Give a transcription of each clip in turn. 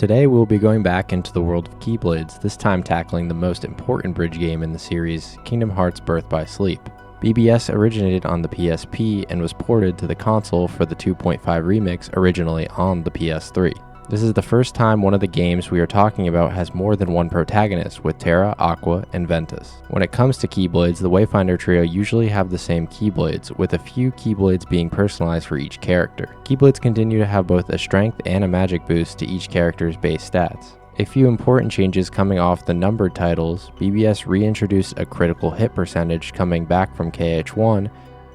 Today we'll be going back into the world of Keyblades, this time tackling the most important bridge game in the series, Kingdom Hearts Birth by Sleep. BBS originated on the PSP and was ported to the console for the 2.5 remix originally on the PS3. This is the first time one of the games we are talking about has more than one protagonist, with Terra, Aqua, and Ventus. When it comes to Keyblades, the Wayfinder trio usually have the same Keyblades, with a few Keyblades being personalized for each character. Keyblades continue to have both a strength and a magic boost to each character's base stats. A few important changes coming off the numbered titles: BBS reintroduced a critical hit percentage coming back from KH1,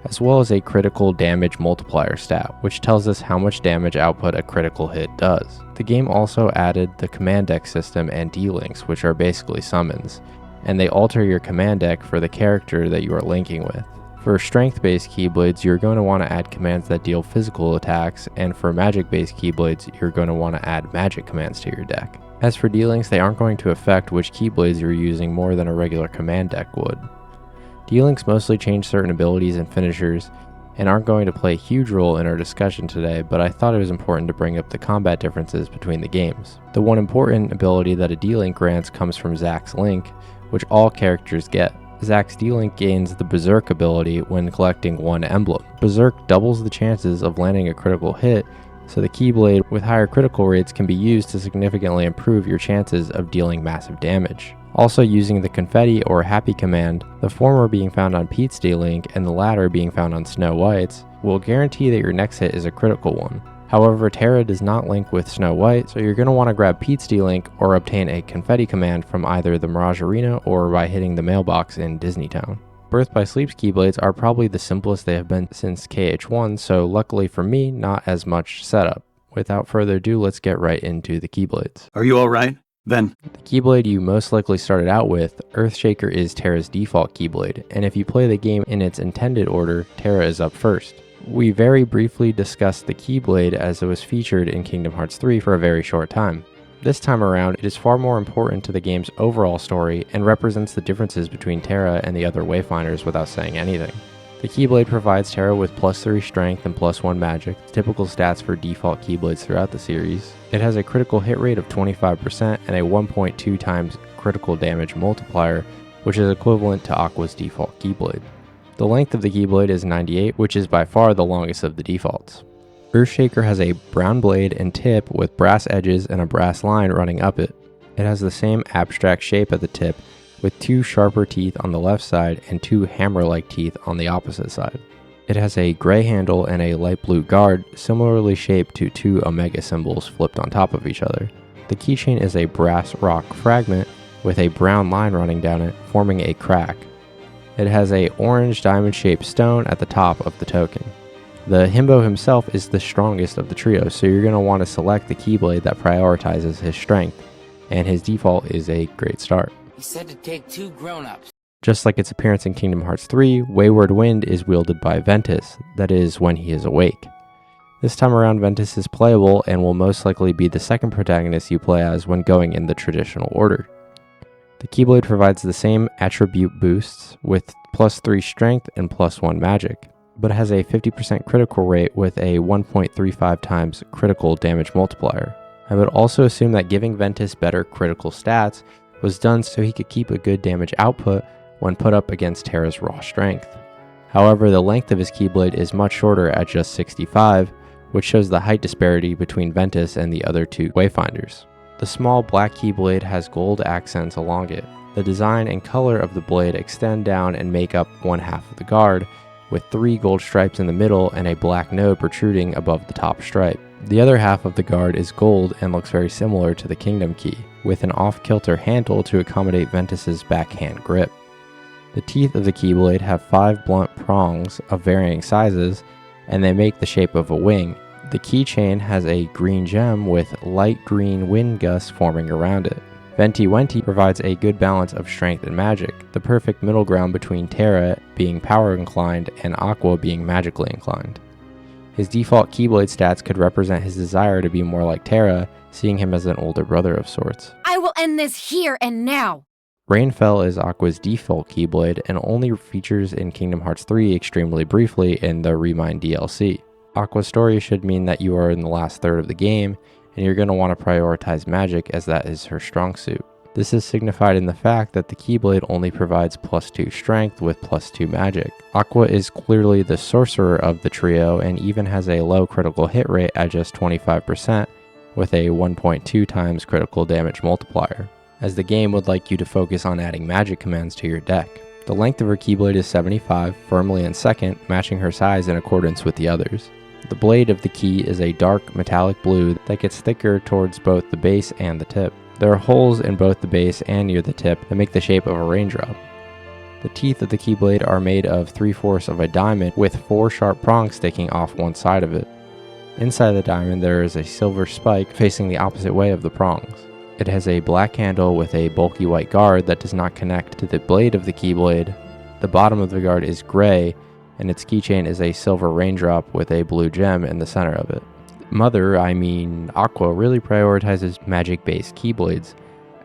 as well as a critical damage multiplier stat, which tells us how much damage output a critical hit does. The game also added the command deck system and D-links, which are basically summons, and they alter your command deck for the character that you are linking with. For strength-based Keyblades, you're going to want to add commands that deal physical attacks, and for magic-based Keyblades, you're going to want to add magic commands to your deck. As for D-links, they aren't going to affect which Keyblades you're using more than a regular command deck would. D-links mostly change certain abilities and finishers, and aren't going to play a huge role in our discussion today, but I thought it was important to bring up the combat differences between the games. The one important ability that a D-link grants comes from Zack's Link, which all characters get. Zack's D-link gains the Berserk ability when collecting one emblem. Berserk doubles the chances of landing a critical hit, so the Keyblade with higher critical rates can be used to significantly improve your chances of dealing massive damage. Also, using the Confetti or Happy command, the former being found on Pete's D-link and the latter being found on Snow White's, will guarantee that your next hit is a critical one. However, Terra does not link with Snow White, so you're going to want to grab Pete's D-link or obtain a Confetti command from either the Mirage Arena or by hitting the mailbox in Disneytown. Birth by Sleep's Keyblades are probably the simplest they have been since KH1, so luckily for me, not as much setup. Without further ado, let's get right into the Keyblades. Are you alright? Then the Keyblade you most likely started out with, Earthshaker, is Terra's default Keyblade, and if you play the game in its intended order, Terra is up first. We very briefly discussed the Keyblade as it was featured in Kingdom Hearts 3 for a very short time. This time around, it is far more important to the game's overall story and represents the differences between Terra and the other Wayfinders without saying anything. The Keyblade provides Terra with +3 strength and +1 magic, typical stats for default Keyblades throughout the series. It has a critical hit rate of 25% and a 1.2 times critical damage multiplier, which is equivalent to Aqua's default Keyblade. The length of the Keyblade is 98, which is by far the longest of the defaults. Earthshaker has a brown blade and tip with brass edges and a brass line running up it. It has the same abstract shape at the tip, with 2 sharper teeth on the left side and 2 hammer-like teeth on the opposite side. It has a gray handle and a light blue guard, similarly shaped to 2 Omega symbols flipped on top of each other. The keychain is a brass rock fragment with a brown line running down it, forming a crack. It has a orange diamond-shaped stone at the top of the token. The Himbo himself is the strongest of the trio, so you're going to want to select the Keyblade that prioritizes his strength, and his default is a great start. He said to take 2 grown-ups. Just like its appearance in Kingdom Hearts 3, Wayward Wind is wielded by Ventus, that is, when he is awake. This time around, Ventus is playable and will most likely be the second protagonist you play as when going in the traditional order. The Keyblade provides the same attribute boosts with +3 strength and +1 magic, but has a 50% critical rate with a 1.35 times critical damage multiplier. I would also assume that giving Ventus better critical stats was done so he could keep a good damage output when put up against Terra's raw strength. However, the length of his Keyblade is much shorter at just 65, which shows the height disparity between Ventus and the other 2 Wayfinders. The small black Keyblade has gold accents along it. The design and color of the blade extend down and make up one half of the guard, with 3 gold stripes in the middle and a black node protruding above the top stripe. The other half of the guard is gold and looks very similar to the Kingdom Key, with an off-kilter handle to accommodate Ventus's backhand grip. The teeth of the Keyblade have 5 blunt prongs of varying sizes, and they make the shape of a wing. The keychain has a green gem with light green wind gusts forming around it. Venti Wenti provides a good balance of strength and magic, the perfect middle ground between Terra being power inclined and Aqua being magically inclined. His default Keyblade stats could represent his desire to be more like Terra, seeing him as an older brother of sorts. I will end this here and now! Rainfell is Aqua's default Keyblade and only features in Kingdom Hearts 3 extremely briefly in the Remind DLC. Aqua's story should mean that you are in the last third of the game, and you're going to want to prioritize magic as that is her strong suit. This is signified in the fact that the Keyblade only provides +2 strength with +2 magic. Aqua is clearly the sorcerer of the trio and even has a low critical hit rate at just 25% with a 1.2 times critical damage multiplier, as the game would like you to focus on adding magic commands to your deck. The length of her Keyblade is 75, firmly in second, matching her size in accordance with the others. The blade of the key is a dark metallic blue that gets thicker towards both the base and the tip. There are holes in both the base and near the tip that make the shape of a raindrop. The teeth of the Keyblade are made of 3/4 of a diamond with 4 sharp prongs sticking off one side of it. Inside the diamond there is a silver spike facing the opposite way of the prongs. It has a black handle with a bulky white guard that does not connect to the blade of the Keyblade. The bottom of the guard is gray, and its keychain is a silver raindrop with a blue gem in the center of it. Aqua really prioritizes magic-based Keyblades,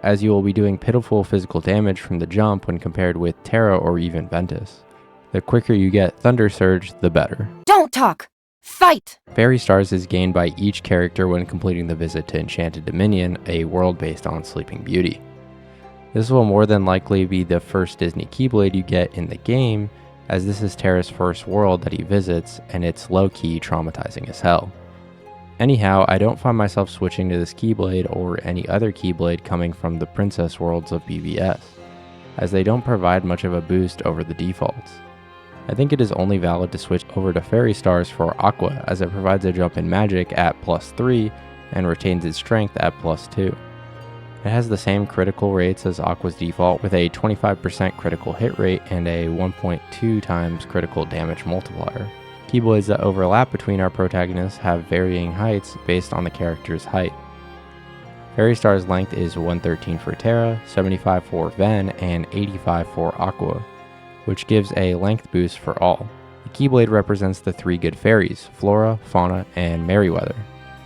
as you will be doing pitiful physical damage from the jump when compared with Terra or even Ventus. The quicker you get Thunder Surge, the better. Don't talk! Fight! Fairy Stars is gained by each character when completing the visit to Enchanted Dominion, a world based on Sleeping Beauty. This will more than likely be the first Disney Keyblade you get in the game, as this is Terra's first world that he visits, and it's low-key traumatizing as hell. Anyhow, I don't find myself switching to this Keyblade or any other Keyblade coming from the Princess worlds of BBS, as they don't provide much of a boost over the defaults. I think it is only valid to switch over to Fairy Stars for Aqua, as it provides a jump in magic at +3 and retains its strength at +2. It has the same critical rates as Aqua's default with a 25% critical hit rate and a 1.2 times critical damage multiplier. Keyblades that overlap between our protagonists have varying heights based on the character's height. Fairy Star's length is 113 for Terra, 75 for Ven, and 85 for Aqua, which gives a length boost for all. The Keyblade represents the 3 good fairies, Flora, Fauna, and Merryweather.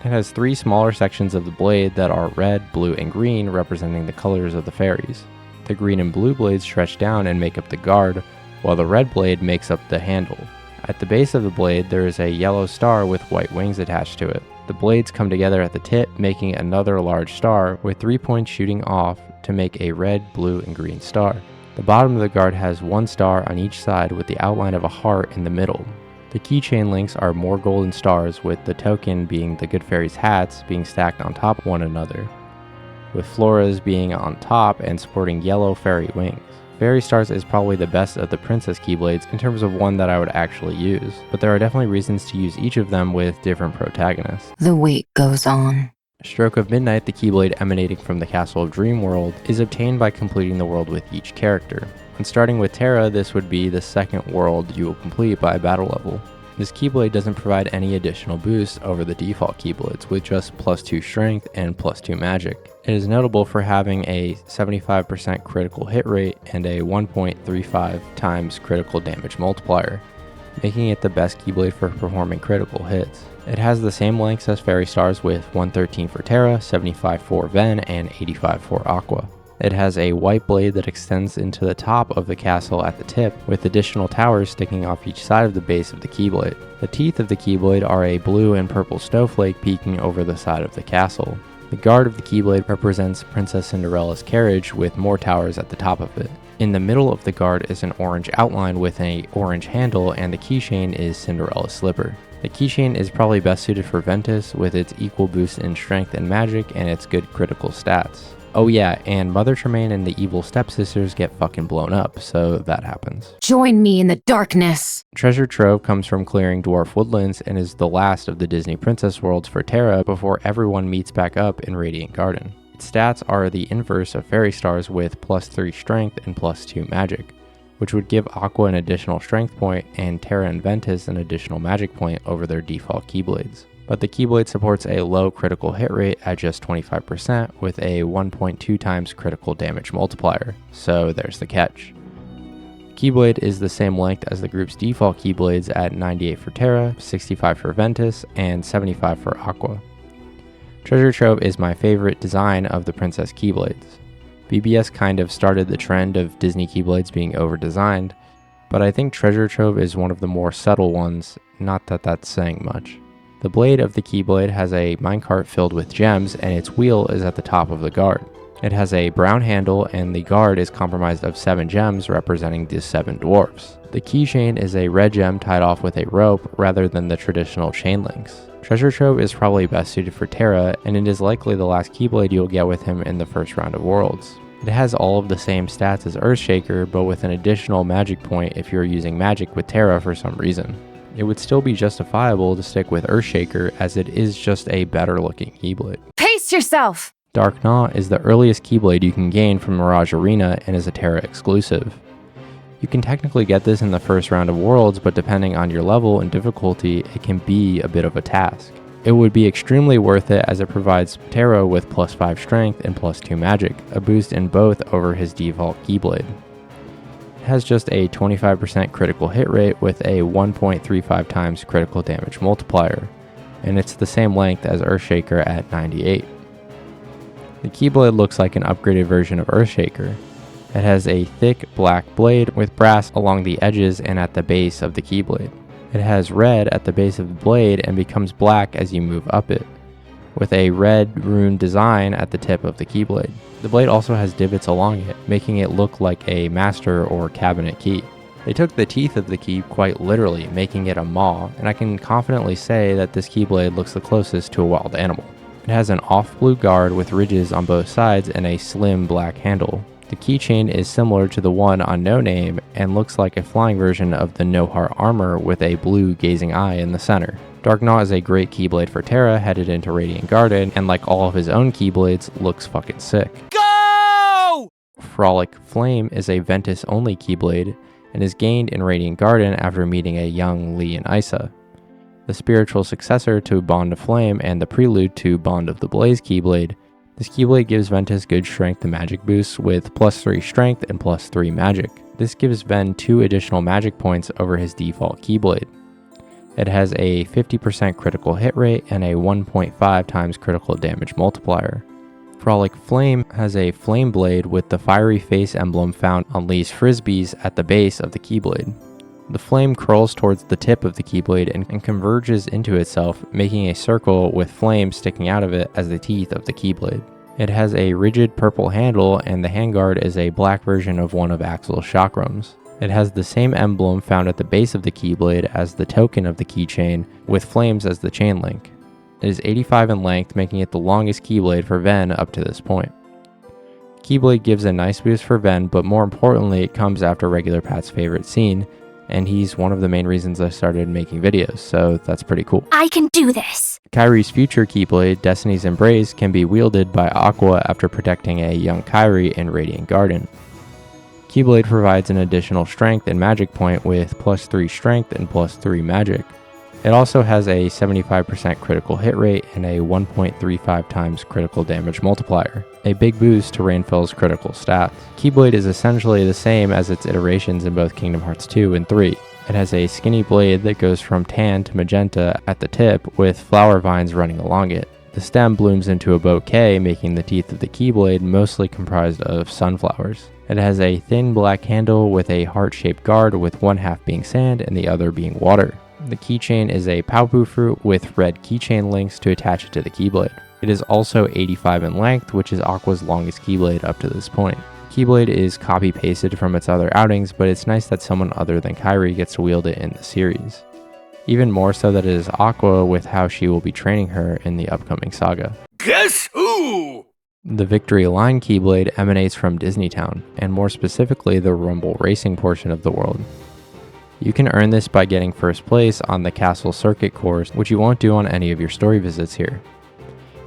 It has 3 smaller sections of the blade that are red, blue, and green, representing the colors of the fairies. The green and blue blades stretch down and make up the guard, while the red blade makes up the handle. At the base of the blade, there is a yellow star with white wings attached to it. The blades come together at the tip, making another large star, with 3 points shooting off to make a red, blue, and green star. The bottom of the guard has 1 star on each side with the outline of a heart in the middle. The keychain links are more golden stars, with the token being the good fairies' hats being stacked on top of one another, with Flora's being on top and sporting yellow fairy wings. Fairy Stars is probably the best of the Princess Keyblades in terms of one that I would actually use, but there are definitely reasons to use each of them with different protagonists. The wait goes on. Stroke of Midnight, the Keyblade emanating from the Castle of Dream World, is obtained by completing the world with each character. And starting with Terra, this would be the second world you will complete by battle level. This Keyblade doesn't provide any additional boosts over the default Keyblades, with just +2 strength and +2 magic. It is notable for having a 75% critical hit rate and a 1.35 times critical damage multiplier, making it the best Keyblade for performing critical hits. It has the same lengths as Fairy Stars with 113 for Terra, 75 for Ven, and 85 for Aqua. It has a white blade that extends into the top of the castle at the tip, with additional towers sticking off each side of the base of the Keyblade. The teeth of the Keyblade are a blue and purple snowflake peeking over the side of the castle. The guard of the Keyblade represents Princess Cinderella's carriage with more towers at the top of it. In the middle of the guard is an orange outline with an orange handle, and the keychain is Cinderella's slipper. The keychain is probably best suited for Ventus with its equal boost in strength and magic and its good critical stats. Oh yeah, and Mother Tremaine and the evil stepsisters get fucking blown up, so that happens. Join me in the darkness. Treasure Trove comes from clearing Dwarf Woodlands and is the last of the Disney Princess worlds for Terra before everyone meets back up in Radiant Garden. Its stats are the inverse of Fairy Stars with +3 strength and +2 magic, which would give Aqua an additional strength point and Terra and Ventus an additional magic point over their default Keyblades. But the Keyblade supports a low critical hit rate at just 25% with a 1.2 times critical damage multiplier, so there's the catch. Keyblade is the same length as the group's default Keyblades at 98 for Terra, 65 for Ventus, and 75 for Aqua. Treasure Trove is my favorite design of the Princess Keyblades. BBS kind of started the trend of Disney Keyblades being over-designed, but I think Treasure Trove is one of the more subtle ones, not that that's saying much. The blade of the Keyblade has a minecart filled with gems, and its wheel is at the top of the guard. It has a brown handle, and the guard is comprised of 7 gems representing the 7 dwarfs. The keychain is a red gem tied off with a rope rather than the traditional chain links. Treasure Trove is probably best suited for Terra, and it is likely the last Keyblade you'll get with him in the first round of Worlds. It has all of the same stats as Earthshaker, but with an additional magic point if you're using magic with Terra for some reason. It would still be justifiable to stick with Earthshaker as it is just a better looking Keyblade. Pace yourself! Darkgnaw is the earliest Keyblade you can gain from Mirage Arena and is a Terra exclusive. You can technically get this in the first round of Worlds, but depending on your level and difficulty, it can be a bit of a task. It would be extremely worth it as it provides Terra with +5 strength and +2 magic, a boost in both over his default Keyblade. It has just a 25% critical hit rate with a 1.35 times critical damage multiplier, and it's the same length as Earthshaker at 98. The Keyblade looks like an upgraded version of Earthshaker. It has a thick black blade with brass along the edges and at the base of the Keyblade. It has red at the base of the blade and becomes black as you move up it, with a red rune design at the tip of the Keyblade. The blade also has divots along it, making it look like a master or cabinet key. They took the teeth of the key quite literally, making it a maw, and I can confidently say that this Keyblade looks the closest to a wild animal. It has an off-blue guard with ridges on both sides and a slim black handle. The keychain is similar to the one on No Name and looks like a flying version of the No Heart armor with a blue gazing eye in the center. Darkgnaw is a great Keyblade for Terra headed into Radiant Garden, and like all of his own Keyblades, looks fucking sick. Go! Frolic Flame is a Ventus only Keyblade and is gained in Radiant Garden after meeting a young Lee and Isa. The spiritual successor to Bond of Flame and the prelude to Bond of the Blaze Keyblade, this Keyblade gives Ventus good strength and magic boosts with +3 strength and +3 magic. This gives Ven 2 additional magic points over his default Keyblade. It has a 50% critical hit rate and a 1.5 times critical damage multiplier. Frolic Flame has a flame blade with the fiery face emblem found on Lee's frisbees at the base of the Keyblade. The flame curls towards the tip of the Keyblade and converges into itself, making a circle with flame sticking out of it as the teeth of the Keyblade. It has a rigid purple handle, and the handguard is a black version of one of Axel's chakrams. It has the same emblem found at the base of the Keyblade as the token of the keychain, with flames as the chain link. It is 85 in length, making it the longest Keyblade for Ven up to this point. Keyblade gives a nice boost for Ven, but more importantly, it comes after Regular Pat's favorite scene, and he's one of the main reasons I started making videos, so that's pretty cool. I can do this! Kairi's future Keyblade, Destiny's Embrace, can be wielded by Aqua after protecting a young Kairi in Radiant Garden. Keyblade provides an additional strength and magic point with +3 strength and +3 magic. It also has a 75% critical hit rate and a 1.35 times critical damage multiplier, a big boost to Rainfell's critical stats. Keyblade is essentially the same as its iterations in both Kingdom Hearts 2 and 3. It has a skinny blade that goes from tan to magenta at the tip with flower vines running along it. The stem blooms into a bouquet, making the teeth of the Keyblade mostly comprised of sunflowers. It has a thin black handle with a heart-shaped guard with one half being sand and the other being water. The keychain is a Paupu fruit with red keychain links to attach it to the Keyblade. It is also 85 in length, which is Aqua's longest Keyblade up to this point. Keyblade is copy-pasted from its other outings, but it's nice that someone other than Kairi gets to wield it in the series. Even more so that it is Aqua with how she will be training her in the upcoming saga. Guess who? The Victory Line Keyblade emanates from Disneytown, and more specifically the Rumble Racing portion of the world. You can earn this by getting first place on the Castle Circuit course, which you won't do on any of your story visits here.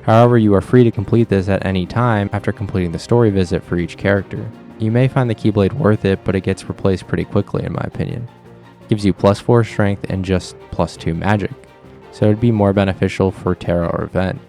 However, you are free to complete this at any time after completing the story visit for each character. You may find the Keyblade worth it, but it gets replaced pretty quickly in my opinion. It gives you +4 strength and just +2 magic, so it would be more beneficial for Terra or Ven.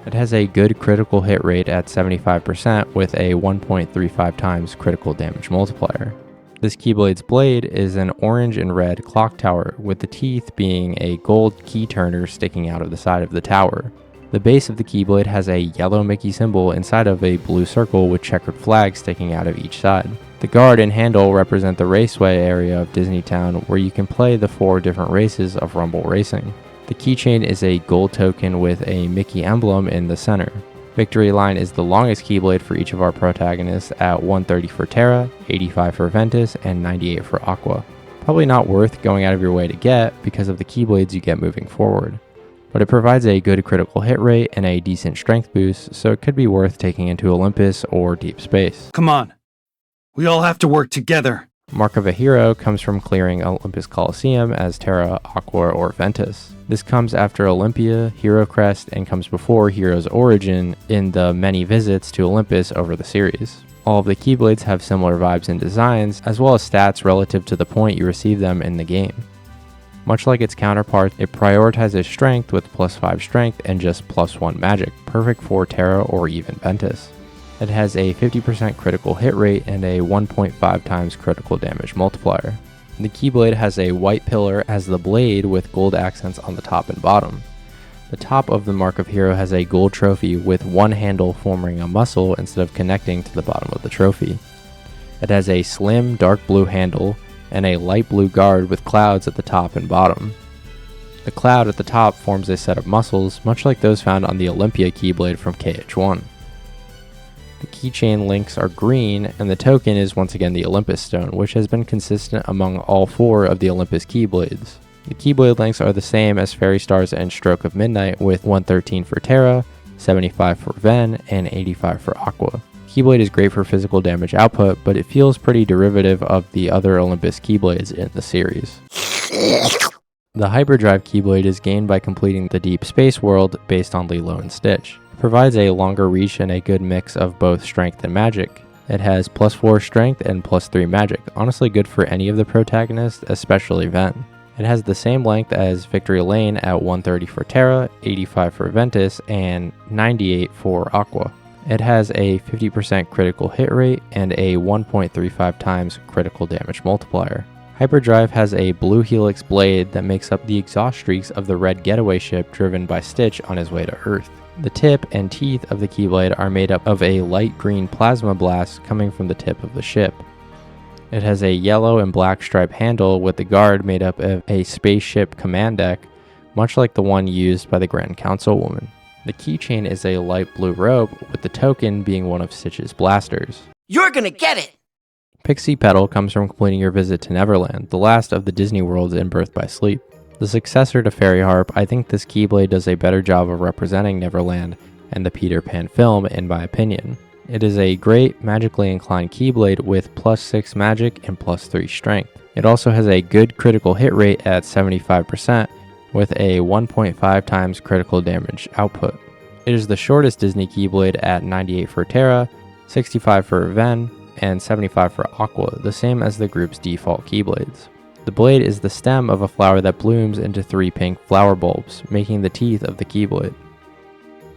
It has a good critical hit rate at 75% with a 1.35 times critical damage multiplier. This Keyblade's blade is an orange and red clock tower, with the teeth being a gold key turner sticking out of the side of the tower. The base of the Keyblade has a yellow Mickey symbol inside of a blue circle with checkered flags sticking out of each side. The guard and handle represent the raceway area of Disneytown, where you can play the 4 different races of Rumble Racing. The The keychain is a gold token with a Mickey emblem in the center. Victory Line is the longest Keyblade for each of our protagonists at 130 for Terra, 85 for Ventus, and 98 for Aqua. Probably not worth going out of your way to get because of the Keyblades you get moving forward. But it provides a good critical hit rate and a decent strength boost, so it could be worth taking into Olympus or Deep Space. Come on. We all have to work together. Mark of a Hero comes from clearing Olympus Coliseum as Terra, Aqua, or Ventus. This comes after Olympia, Hero Crest, and comes before Hero's Origin in the many visits to Olympus over the series. All of the Keyblades have similar vibes and designs, as well as stats relative to the point you receive them in the game. Much like its counterpart, it prioritizes strength with +5 strength and just +1 magic, perfect for Terra or even Ventus. It has a 50% critical hit rate and a 1.5 times critical damage multiplier. The Keyblade has a white pillar as the blade with gold accents on the top and bottom. The top of the Mark of Hero has a gold trophy with one handle forming a muscle instead of connecting to the bottom of the trophy. It has a slim dark blue handle and a light blue guard with clouds at the top and bottom. The cloud at the top forms a set of muscles much like those found on the Olympia Keyblade from KH1. The keychain links are green, and the token is once again the Olympus Stone, which has been consistent among all 4 of the Olympus Keyblades. The Keyblade links are the same as Fairy Stars and Stroke of Midnight, with 113 for Terra, 75 for Ven, and 85 for Aqua. Keyblade is great for physical damage output, but it feels pretty derivative of the other Olympus Keyblades in the series. The Hyperdrive Keyblade is gained by completing the Deep Space world based on Lilo and Stitch. Provides a longer reach and a good mix of both strength and magic. It has +4 strength and +3 magic, honestly good for any of the protagonists, especially Ven. It has the same length as Victory Lane at 130 for Terra, 85 for Ventus, and 98 for Aqua. It has a 50% critical hit rate and a 1.35 times critical damage multiplier. Hyperdrive has a blue helix blade that makes up the exhaust streaks of the red getaway ship driven by Stitch on his way to Earth. The tip and teeth of the Keyblade are made up of a light green plasma blast coming from the tip of the ship. It has a yellow and black stripe handle with the guard made up of a spaceship command deck, much like the one used by the Grand Councilwoman. The keychain is a light blue rope, with the token being one of Stitch's blasters. You're gonna get it! Pixie Petal comes from completing your visit to Neverland, the last of the Disney worlds in Birth by Sleep. The successor to Fairy Harp, I think this Keyblade does a better job of representing Neverland and the Peter Pan film, in my opinion. It is a great magically inclined Keyblade with +6 magic and +3 strength. It also has a good critical hit rate at 75% with a 1.5 times critical damage output. It is the shortest Disney Keyblade at 98 for Terra, 65 for Ven, and 75 for Aqua, the same as the group's default Keyblades. The blade is the stem of a flower that blooms into 3 pink flower bulbs, making the teeth of the Keyblade.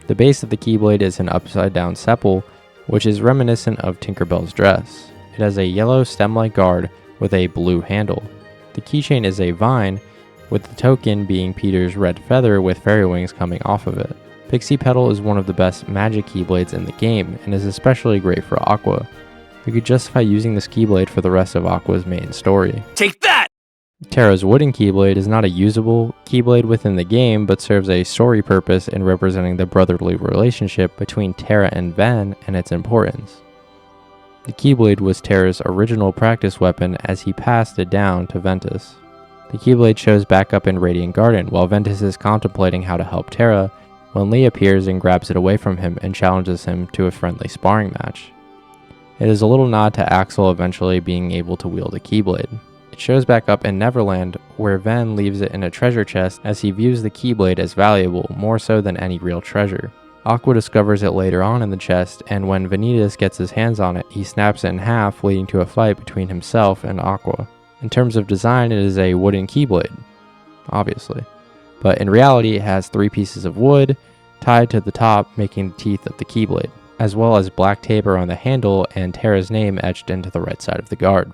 The base of the Keyblade is an upside-down sepal, which is reminiscent of Tinkerbell's dress. It has a yellow stem-like guard with a blue handle. The keychain is a vine, with the token being Peter's red feather with fairy wings coming off of it. Pixie Petal is one of the best magic Keyblades in the game, and is especially great for Aqua. You could justify using this Keyblade for the rest of Aqua's main story. Take that! Terra's wooden Keyblade is not a usable Keyblade within the game, but serves a story purpose in representing the brotherly relationship between Terra and Ven and its importance. The Keyblade was Terra's original practice weapon as he passed it down to Ventus. The Keyblade shows back up in Radiant Garden while Ventus is contemplating how to help Terra when Lee appears and grabs it away from him and challenges him to a friendly sparring match. It is a little nod to Axel eventually being able to wield a Keyblade. It shows back up in Neverland, where Ven leaves it in a treasure chest as he views the Keyblade as valuable, more so than any real treasure. Aqua discovers it later on in the chest, and when Vanitas gets his hands on it, he snaps it in half, leading to a fight between himself and Aqua. In terms of design, it is a wooden Keyblade, obviously. But in reality, it has 3 pieces of wood tied to the top, making the teeth of the Keyblade, as well as black tape around the handle and Terra's name etched into the right side of the guard.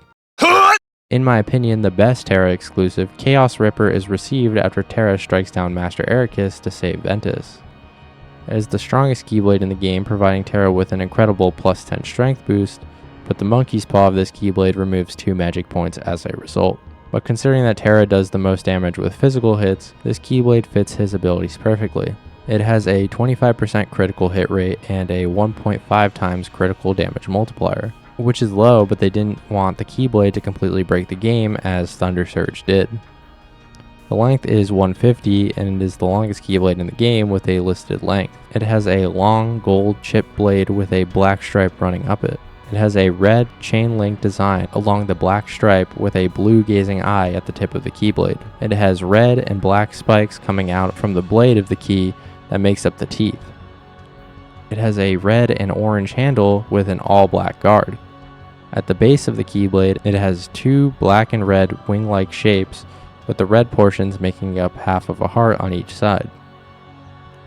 In my opinion, the best Terra exclusive, Chaos Ripper, is received after Terra strikes down Master Ericus to save Ventus. It is the strongest Keyblade in the game, providing Terra with an incredible +10 strength boost, but the Monkey's Paw of this Keyblade removes 2 magic points as a result. But considering that Terra does the most damage with physical hits, this Keyblade fits his abilities perfectly. It has a 25% critical hit rate and a 1.5 times critical damage multiplier, which is low, but they didn't want the Keyblade to completely break the game as Thunder Surge did. The length is 150 and it is the longest Keyblade in the game with a listed length. It has a long gold chip blade with a black stripe running up it. It has a red chain link design along the black stripe with a blue gazing eye at the tip of the Keyblade. It has red and black spikes coming out from the blade of the key that makes up the teeth. It has a red and orange handle with an all black guard. At the base of the Keyblade, it has two black and red wing-like shapes with the red portions making up half of a heart on each side.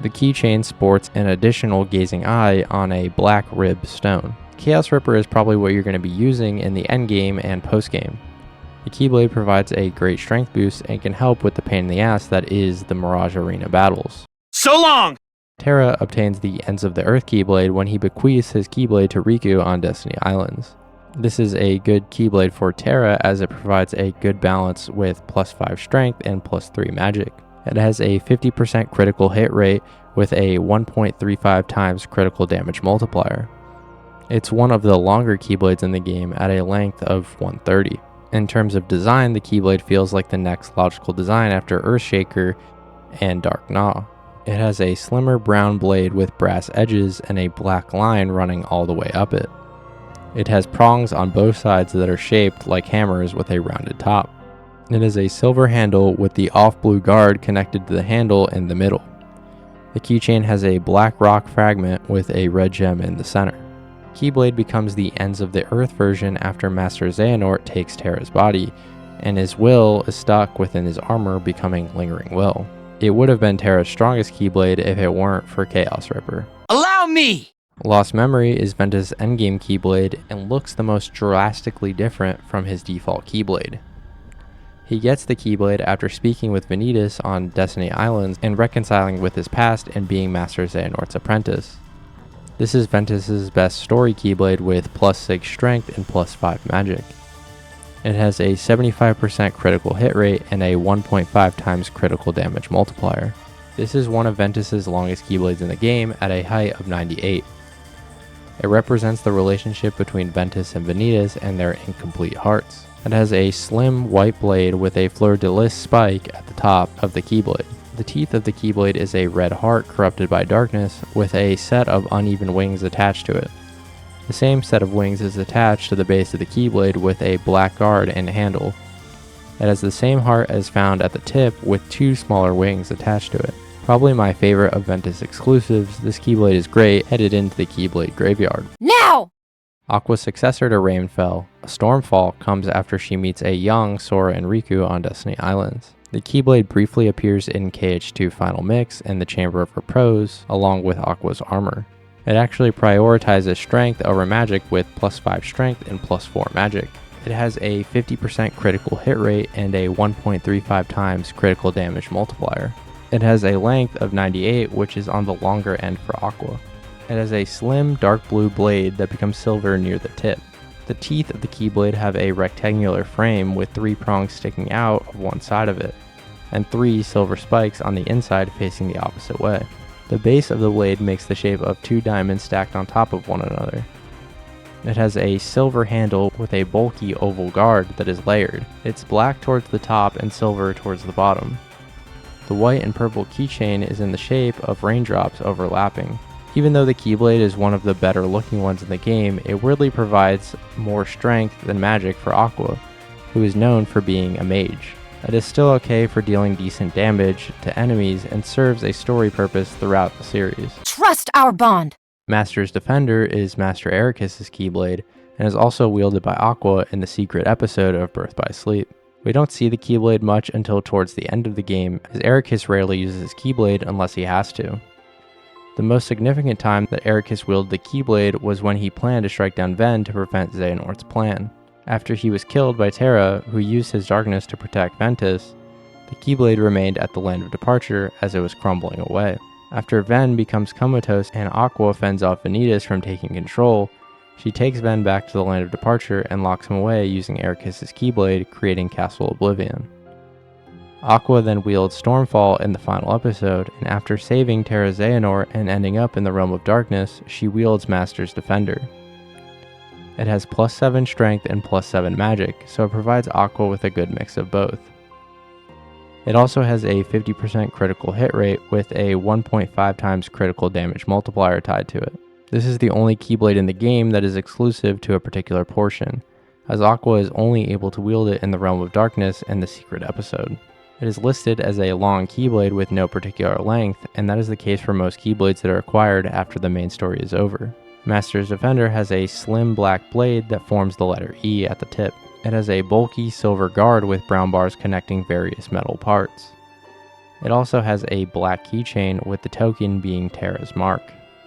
The keychain sports an additional gazing eye on a black rib stone. Chaos Ripper is probably what you're going to be using in the endgame and postgame. The Keyblade provides a great strength boost and can help with the pain in the ass that is the Mirage Arena battles. So long! Terra obtains the ends of the Earth Keyblade when he bequeaths his Keyblade to Riku on Destiny Islands. This is a good Keyblade for Terra as it provides a good balance with +5 strength and +3 magic. It has a 50% critical hit rate with a 1.35 times critical damage multiplier. It's one of the longer Keyblades in the game at a length of 130. In terms of design, the Keyblade feels like the next logical design after Earthshaker and Darkgnaw. It has a slimmer brown blade with brass edges and a black line running all the way up it. It has prongs on both sides that are shaped like hammers with a rounded top. It has a silver handle with the off-blue guard connected to the handle in the middle. The keychain has a black rock fragment with a red gem in the center. Keyblade becomes the ends of the Earth version after Master Xehanort takes Terra's body, and his will is stuck within his armor, becoming Lingering Will. It would have been Terra's strongest Keyblade if it weren't for Chaos Ripper. Allow me! Lost Memory is Ventus' endgame Keyblade and looks the most drastically different from his default Keyblade. He gets the Keyblade after speaking with Vanitas on Destiny Islands and reconciling with his past and being Master Xehanort's apprentice. This is Ventus' best story Keyblade with +6 strength and +5 magic. It has a 75% critical hit rate and a 1.5 times critical damage multiplier. This is one of Ventus' longest Keyblades in the game at a height of 98. It represents the relationship between Ventus and Vanitas and their incomplete hearts. It has a slim white blade with a fleur-de-lis spike at the top of the Keyblade. The teeth of the Keyblade is a red heart corrupted by darkness with a set of uneven wings attached to it. The same set of wings is attached to the base of the Keyblade with a black guard and handle. It has the same heart as found at the tip with two smaller wings attached to it. Probably my favorite of Ventus exclusives, this Keyblade is great headed into the Keyblade graveyard. Now! Aqua's successor to Rainfell, Stormfall, comes after she meets a young Sora and Riku on Destiny Islands. The Keyblade briefly appears in KH2 Final Mix and the Chamber of Repose, along with Aqua's armor. It actually prioritizes strength over magic with +5 strength and +4 magic. It has a 50% critical hit rate and a 1.35 times critical damage multiplier. It has a length of 98, which is on the longer end for Aqua. It has a slim dark blue blade that becomes silver near the tip. The teeth of the Keyblade have a rectangular frame with 3 prongs sticking out of one side of it, and 3 silver spikes on the inside facing the opposite way. The base of the blade makes the shape of 2 diamonds stacked on top of one another. It has a silver handle with a bulky oval guard that is layered. It's black towards the top and silver towards the bottom. The white and purple keychain is in the shape of raindrops overlapping. Even though the Keyblade is one of the better looking ones in the game, it weirdly provides more strength than magic for Aqua, who is known for being a mage. It is still okay for dealing decent damage to enemies and serves a story purpose throughout the series. Trust our bond. Master's Defender is Master Ericus' Keyblade and is also wielded by Aqua in the secret episode of Birth by Sleep. We don't see the Keyblade much until towards the end of the game, as Ericus rarely uses his Keyblade unless he has to. The most significant time that Ericus wielded the Keyblade was when he planned to strike down Ven to prevent Xehanort's plan. After he was killed by Terra, who used his darkness to protect Ventus, the Keyblade remained at the land of departure as it was crumbling away. After Ven becomes comatose and Aqua fends off Vanitas from taking control, She takes Ven back to the Land of Departure and locks him away using Ericus's Keyblade, creating Castle Oblivion. Aqua then wields Stormfall in the final episode, and after saving Terra Xehanort and ending up in the Realm of Darkness, she wields Master's Defender. It has +7 strength and +7 magic, so it provides Aqua with a good mix of both. It also has a 50% critical hit rate with a 1.5 times critical damage multiplier tied to it. This is the only Keyblade in the game that is exclusive to a particular portion, as Aqua is only able to wield it in the Realm of Darkness and the Secret episode. It is listed as a long Keyblade with no particular length, and that is the case for most Keyblades that are acquired after the main story is over. Master's Defender has a slim black blade that forms the letter E at the tip. It has a bulky silver guard with brown bars connecting various metal parts. It also has a black keychain with the token being Terra's mark.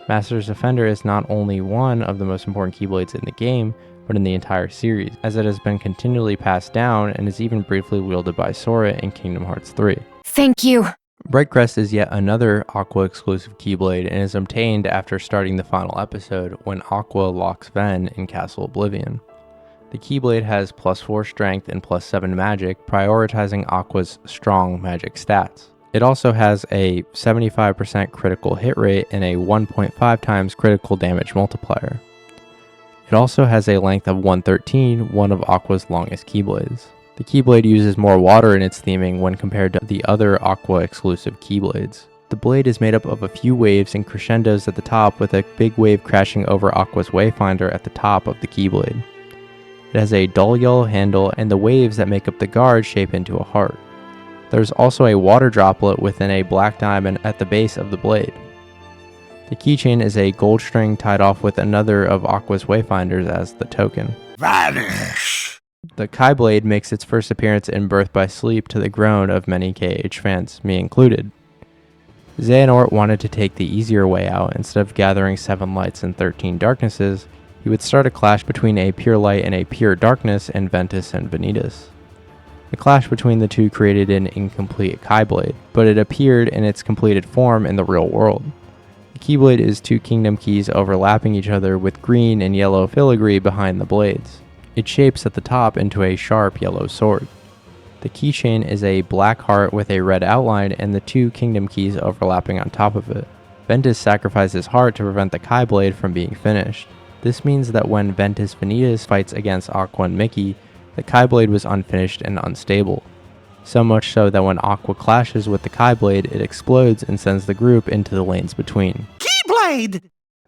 Master's Defender is not only one of the most important Keyblades in the game, but in the entire series, as it has been continually passed down and is even briefly wielded by Sora in Kingdom Hearts 3. Thank you. Brightcrest is yet another Aqua exclusive Keyblade and is obtained after starting the final episode when Aqua locks Ven in Castle Oblivion. The Keyblade has +4 strength and +7 magic, prioritizing Aqua's strong magic stats. It also has a 75% critical hit rate and a 1.5 times critical damage multiplier. It also has a length of 113, one of Aqua's longest Keyblades. The Keyblade uses more water in its theming when compared to the other Aqua exclusive Keyblades. The blade is made up of a few waves and crescendos at the top, with a big wave crashing over Aqua's Wayfinder at the top of the Keyblade. It has a dull yellow handle, and the waves that make up the guard shape into a heart. There's also a water droplet within a black diamond at the base of the blade. The keychain is a gold string tied off with another of Aqua's Wayfinders as the token. Vanish! The Keyblade makes its first appearance in Birth by Sleep to the groan of many KH fans, me included. Xehanort wanted to take the easier way out. Instead of gathering 7 lights and 13 darknesses, he would start a clash between a pure light and a pure darkness in Ventus and Vanitas. The clash between the two created an incomplete Keyblade, but it appeared in its completed form in the real world. The Keyblade is 2 kingdom keys overlapping each other with green and yellow filigree behind the blades. It shapes at the top into a sharp yellow sword. The keychain is a black heart with a red outline and the 2 kingdom keys overlapping on top of it. Ventus sacrificed his heart to prevent the Keyblade from being finished. This means that when Ventus Vanitas fights against Aqua and Mickey, the Keyblade was unfinished and unstable. So much so that when Aqua clashes with the Keyblade, it explodes and sends the group into the lanes between. Keyblade!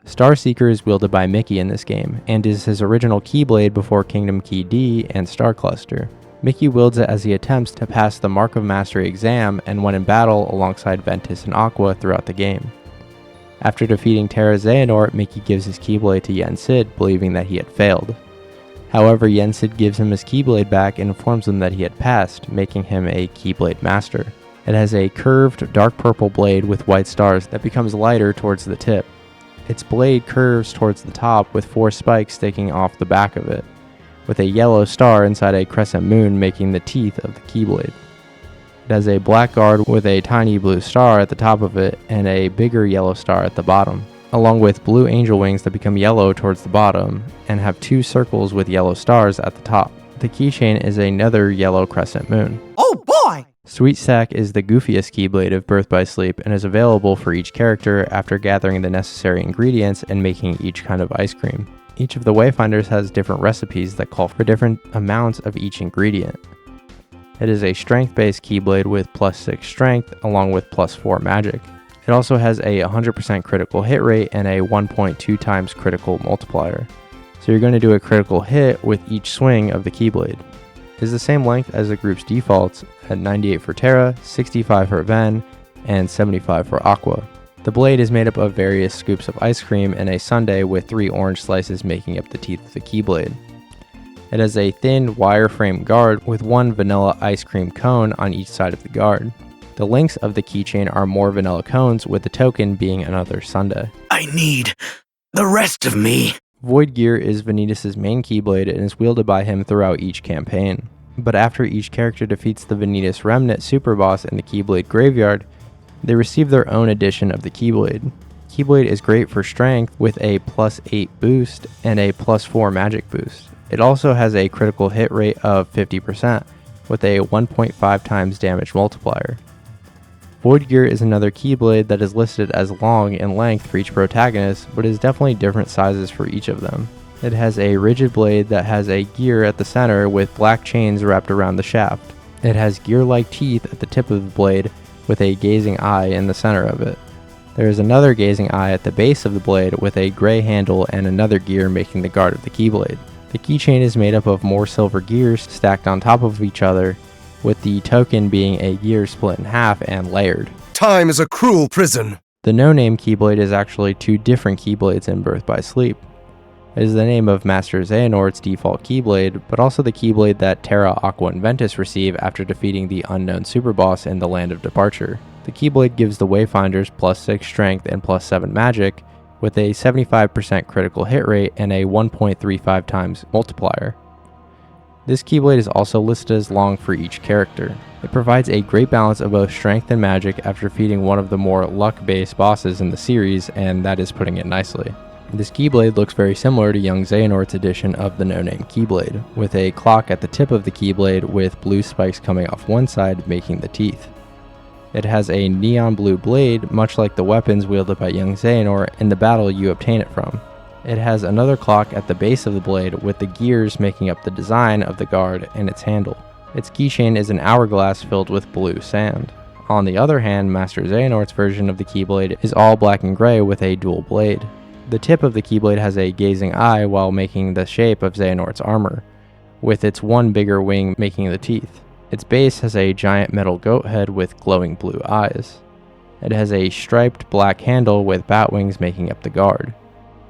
Starseeker is wielded by Mickey in this game, and is his original Keyblade before Kingdom Key D and Star Cluster. Mickey wields it as he attempts to pass the Mark of Mastery exam and when in battle alongside Ventus and Aqua throughout the game. After defeating Terra Xehanort, Mickey gives his Keyblade to Yensid, believing that he had failed. However, Yensid gives him his Keyblade back and informs him that he had passed, making him a Keyblade Master. It has a curved, dark purple blade with white stars that becomes lighter towards the tip. Its blade curves towards the top with 4 spikes sticking off the back of it, with a yellow star inside a crescent moon making the teeth of the Keyblade. It has a black guard with a tiny blue star at the top of it and a bigger yellow star at the bottom, along with blue angel wings that become yellow towards the bottom and have 2 circles with yellow stars at the top. The keychain is another yellow crescent moon. Oh boy! Sweetstack is the goofiest Keyblade of Birth by Sleep and is available for each character after gathering the necessary ingredients and making each kind of ice cream. Each of the Wayfinders has different recipes that call for different amounts of each ingredient. It is a strength-based Keyblade with +6 strength along with +4 magic. It also has a 100% critical hit rate and a 1.2 times critical multiplier. So you're going to do a critical hit with each swing of the Keyblade. It is the same length as the group's defaults at 98 for Terra, 65 for Ven, and 75 for Aqua. The blade is made up of various scoops of ice cream and a sundae with 3 orange slices making up the teeth of the Keyblade. It has a thin wireframe guard with 1 vanilla ice cream cone on each side of the guard. The links of the keychain are more vanilla cones, with the token being another sundae. I need the rest of me. Void Gear is Vanitas' main Keyblade and is wielded by him throughout each campaign. But after each character defeats the Vanitas Remnant Superboss in the Keyblade Graveyard, they receive their own edition of the Keyblade. Keyblade is great for strength with a +8 boost and a +4 magic boost. It also has a critical hit rate of 50% with a 1.5 times damage multiplier. Void Gear is another Keyblade that is listed as long in length for each protagonist, but is definitely different sizes for each of them. It has a rigid blade that has a gear at the center with black chains wrapped around the shaft. It has gear-like teeth at the tip of the blade with a gazing eye in the center of it. There is another gazing eye at the base of the blade with a gray handle and another gear making the guard of the Keyblade. The keychain is made up of more silver gears stacked on top of each other, with the token being a gear split in half and layered. Time is a cruel prison. The no-name Keyblade is actually two different Keyblades in Birth by Sleep. It is the name of Master Xehanort's default Keyblade, but also the Keyblade that Terra, Aqua, and Ventus receive after defeating the unknown superboss in the Land of Departure. The Keyblade gives the Wayfinders +6 strength and +7 magic, with a 75% critical hit rate and a 1.35 times multiplier. This Keyblade is also listed as long for each character. It provides a great balance of both strength and magic after defeating one of the more luck-based bosses in the series, and that is putting it nicely. This Keyblade looks very similar to young Xehanort's edition of the no-name Keyblade, with a clock at the tip of the Keyblade with blue spikes coming off one side making the teeth. It has a neon blue blade, much like the weapons wielded by young Xehanort in the battle you obtain it from. It has another clock at the base of the blade with the gears making up the design of the guard and its handle. Its keychain is an hourglass filled with blue sand. On the other hand, Master Xehanort's version of the Keyblade is all black and gray with a dual blade. The tip of the Keyblade has a gazing eye while making the shape of Xehanort's armor, with its one bigger wing making the teeth. Its base has a giant metal goat head with glowing blue eyes. It has a striped black handle with bat wings making up the guard.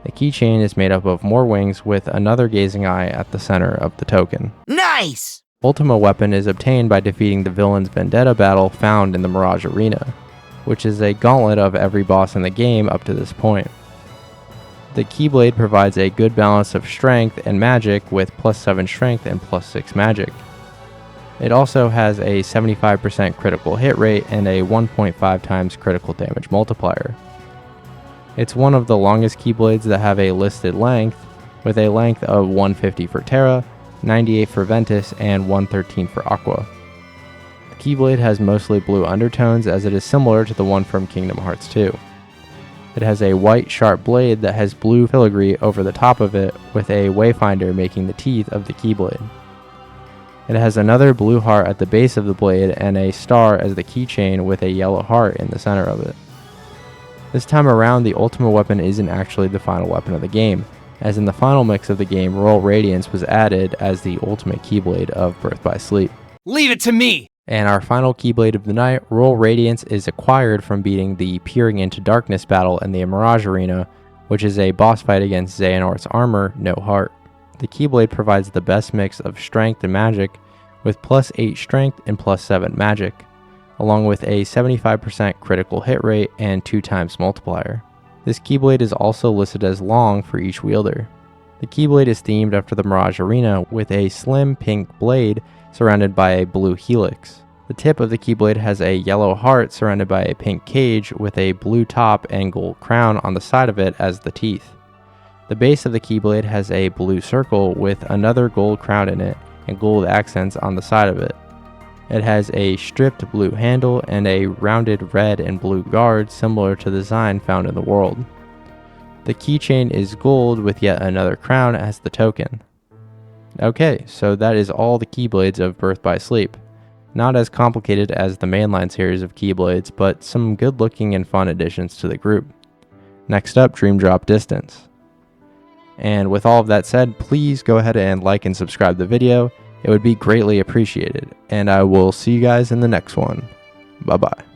The keychain is made up of more wings with another gazing eye at the center of the token. Nice! Ultima Weapon is obtained by defeating the villain's vendetta battle found in the Mirage Arena, which is a gauntlet of every boss in the game up to this point. The Keyblade provides a good balance of strength and magic with +7 strength and +6 magic. It also has a 75% critical hit rate and a 1.5 times critical damage multiplier. It's one of the longest Keyblades that have a listed length, with a length of 150 for Terra, 98 for Ventus, and 113 for Aqua. The Keyblade has mostly blue undertones as it is similar to the one from Kingdom Hearts 2. It has a white sharp blade that has blue filigree over the top of it with a wayfinder making the teeth of the Keyblade. It has another blue heart at the base of the blade and a star as the keychain with a yellow heart in the center of it. This time around, the Ultima Weapon isn't actually the final weapon of the game, as in the final mix of the game, Royal Radiance was added as the ultimate Keyblade of Birth by Sleep. Leave it to me! And our final Keyblade of the night, Royal Radiance, is acquired from beating the Peering into Darkness battle in the Mirage Arena, which is a boss fight against Xehanort's armor, No Heart. The Keyblade provides the best mix of strength and magic, with +8 strength and +7 magic, along with a 75% critical hit rate and 2 times multiplier. This Keyblade is also listed as long for each wielder. The Keyblade is themed after the Mirage Arena with a slim pink blade surrounded by a blue helix. The tip of the Keyblade has a yellow heart surrounded by a pink cage with a blue top and gold crown on the side of it as the teeth. The base of the Keyblade has a blue circle with another gold crown in it and gold accents on the side of it. It has a stripped blue handle and a rounded red and blue guard similar to the design found in the world. The keychain is gold with yet another crown as the token. Okay, so that is all the Keyblades of Birth by Sleep. Not as complicated as the mainline series of Keyblades, but some good looking and fun additions to the group. Next up, Dream Drop Distance. And with all of that said, please go ahead and like and subscribe the video. It would be greatly appreciated. And I will see you guys in the next one. Bye bye.